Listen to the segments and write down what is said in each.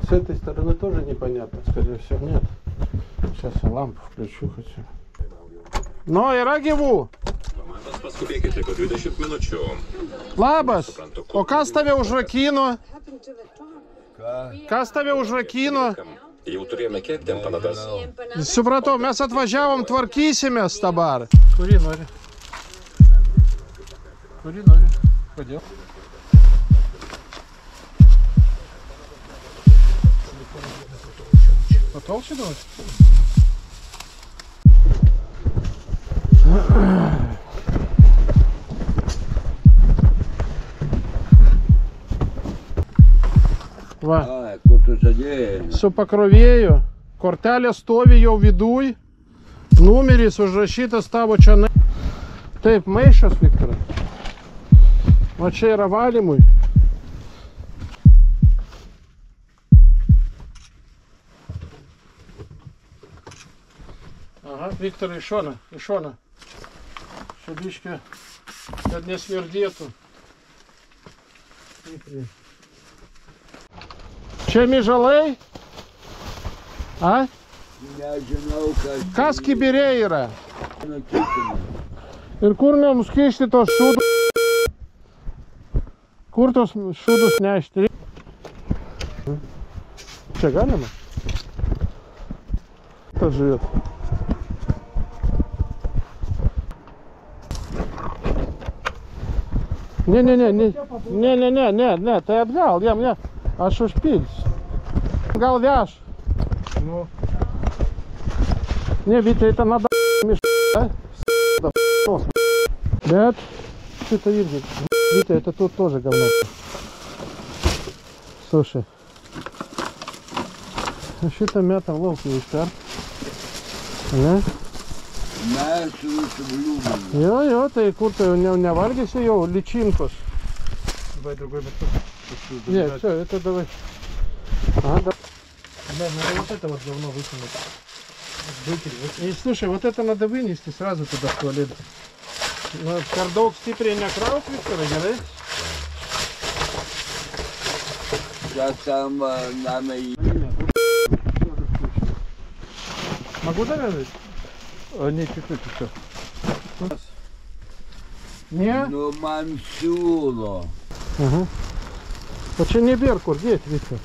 С этой стороны тоже непонятно, скорее всего, нет. Сейчас я лампу включу хочу. No, yra gyvų. Paskubėkite po 20 minučių. Labas. O kas tave užrakino? Kas tave užrakino? Jau turėjome kepti empanadas. Supratau, mes atvažiavom, tvarkysimės dabar. Kurį nori? Kurį nori? Kodėl? Patolčiai duoti? Va. Kur tu sėdėjai? Su pakrovėju. Kortelė stovi jau viduj. Numeris užrašytas tavo čia. Taip, maišas, Viktoras. O čia yra valymui. Aha, Viktorai, iš šoną, iš šoną. Čia biškė, kad nesmirdėtų. Čia myžalai? A? Nežinau, Kas kibirė yra? Ir kur mums kišti tos šūdus? Kur tos šūdus nešti? Čia galima? Tas žiūrėt. Ne, tai atgal, jam, ne. Aš užpilsiu. Gal veš? Ну. Не, Витя, это надо да? Bet šitą irgi. Витя, это тут тоже говно. Слушай. Šitą metą laukį iškart. Ne? Mes užsibliūdame. Jo, tai kur tai jau nevalgysi jau ličinkos. Давай другой батон. Нет, все, это давай. А, да. Да, надо вот это вот говно выкинуть. И слушай, вот это надо вынести сразу туда в туалет. Кардок стиприя не крав, Виктора, gerai? Čia tam namai. Могу завязать? Не, чуть-чуть еще. Не? Nu man siūlo. Ага. А че не бер, kur дед, Виктор?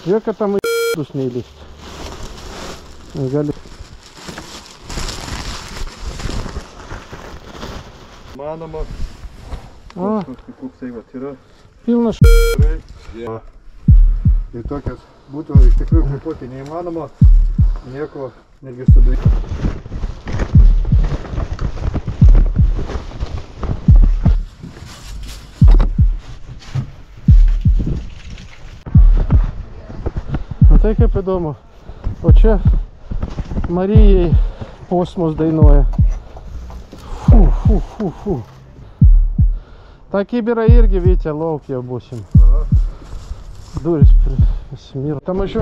Века там и с ней лезть. Gali. Manoma, A, koksai vat yra. pilnas Gerai. Ir tokias būtų iš tikrųjų kvėpuoti neįmanoma. Nieko, netgi su dujų. Tai kaip įdomu. O čia Marijai posmus dainuoja. Фу. Ta kibira irgi, Vytė, laukia būsim. Duris smir. Tam aš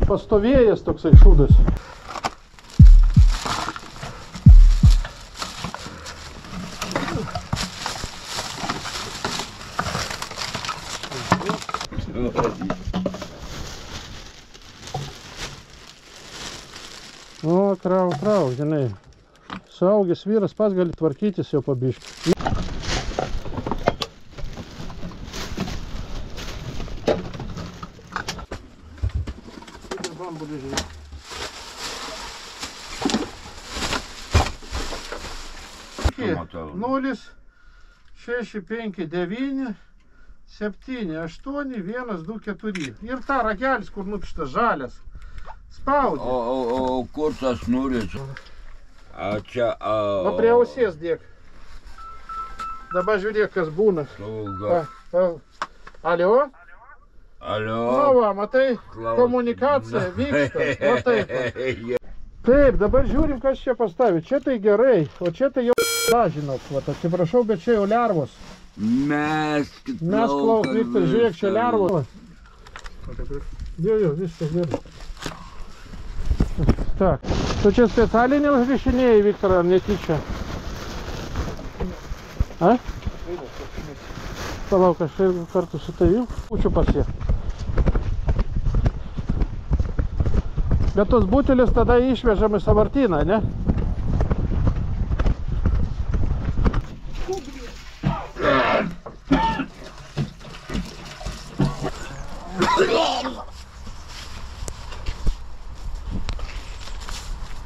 pastovėjęs toksai šūdas. O, krau, žinai. Suaugęs vyras pats gali tvarkytis jau pabiškį. Nulis 6 5 9 7 8 1 2 4. Ir ta ragelis, kur nupištas žalias. Spaudė. O kur tas nulis? A čia... O prie ausies dėk. Dabar žiūrėk, kas būna. Sauga. Alio? Alio? Nu va, matai, komunikacija vyksta. O taip. Taip, dabar žiūrim, kas čia pastavė. Čia tai gerai, o čia tai jau dažinot. Atsiprašau, bet čia jau lervos. Mes klaus, Viktor, žiūrėk, čia lervos. Jo, viskas gerai. Так, tu čia specialiai neužrišinėjai, Viktor, ar netyčia? A? Palauk, aš irgi kartu su tavim pučiu pasiekti. Bet tos butelius tada išvežam į sąvartyną, ne?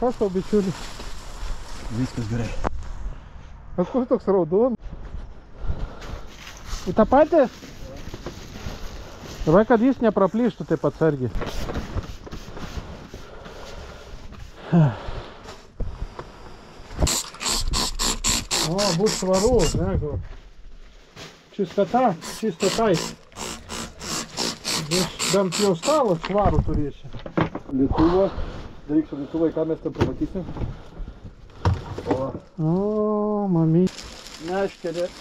Kas tau, bičiuli? Viskas gerai. O kur toks raudon? Į tą patį? Dabar, kad jis nepraplyštų taip atsargiai. O, bus švaru, ne? Čistotai. Bent jau stalą švarų turėsi. Lietuva. Daryk su Lietuvai, ką mes ten pamatysim. O, mami. Meškerė.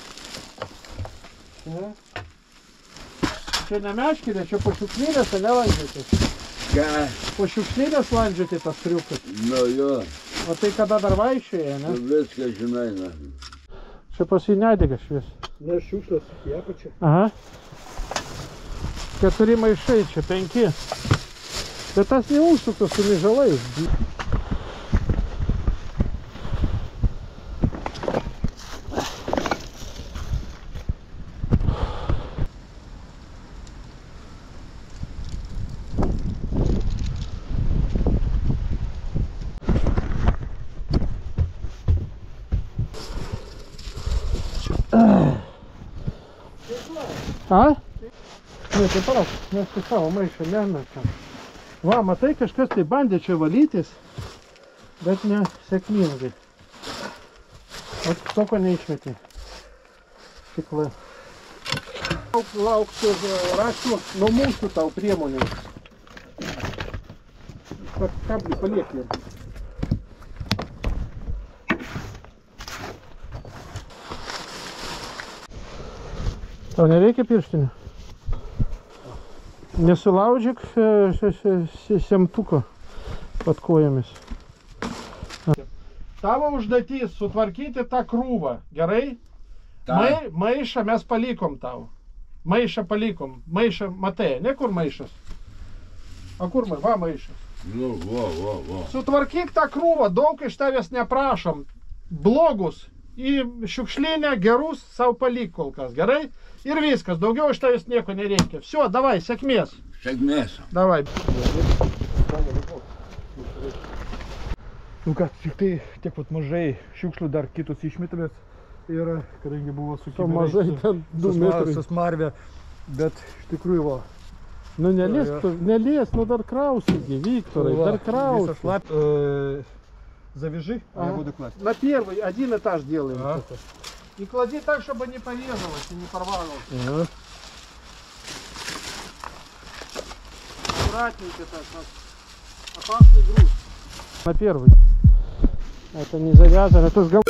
Čia ne meškerė, čia po šiukšlynės, ne landžioti. Ką? Po šiukšlynės landžioti tas triukas. Nu jo, O tai kada dar vaikščioja, ne? tu viską žinai, na. Čia pas jį nedega švies. Ne, šiukšlės į apačią. Aha. 4 maišai, čia 5. Bet tas neužsuktas su myžalais. A? Ne, tai palauk, mes į savo maišą nemetam. Va, matai, kažkas tai bandė čia valytis, bet ne sėkmingai. O toko neišmetė. Tikla. Lauksiu, rasiu nuo mūsų tau priemonių. Kablį paliek jam. Tau nereikia pirštinių? Nesulaužyk semtuko pat kojomis. Tavo užduotis sutvarkyti tą krūvą, gerai? Maišą mes palikom tau. Maišą palikom. Maišą, matai, ne kur maišas? A kur maišas? Va maišas. Nu, va. Sutvarkyk tą krūvą, daug iš tavęs neprašom. Blogus į šiukšlinę, gerus savo palik kol kas, gerai? Ir viskas, daugiau iš tavęs nieko nereikia. Все, давай, sėkmės. Sėkmės. Давай. Nu ką, tik tai tiek pat mažai šiukšlių dar kitus išmetamės. Ir kadangi buvo su Mažai ten 2 metrai. Su smarvė, bet iš tikrųjų va. Ну не лезь, не лезь, ну dar краусиги, Викторой, dar крауси. Завяжи, а я буду класть. На первый, один этаж делаем. И клади так, чтобы не порезалось и не порвалось. Аккуратненько так, опасный груз. На первый. Это не завязано, это с гов...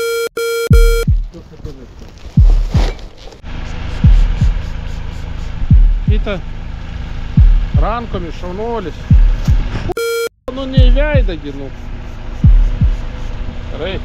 Какие-то ранками шаунулись. Ну не вяй, ну. Рей.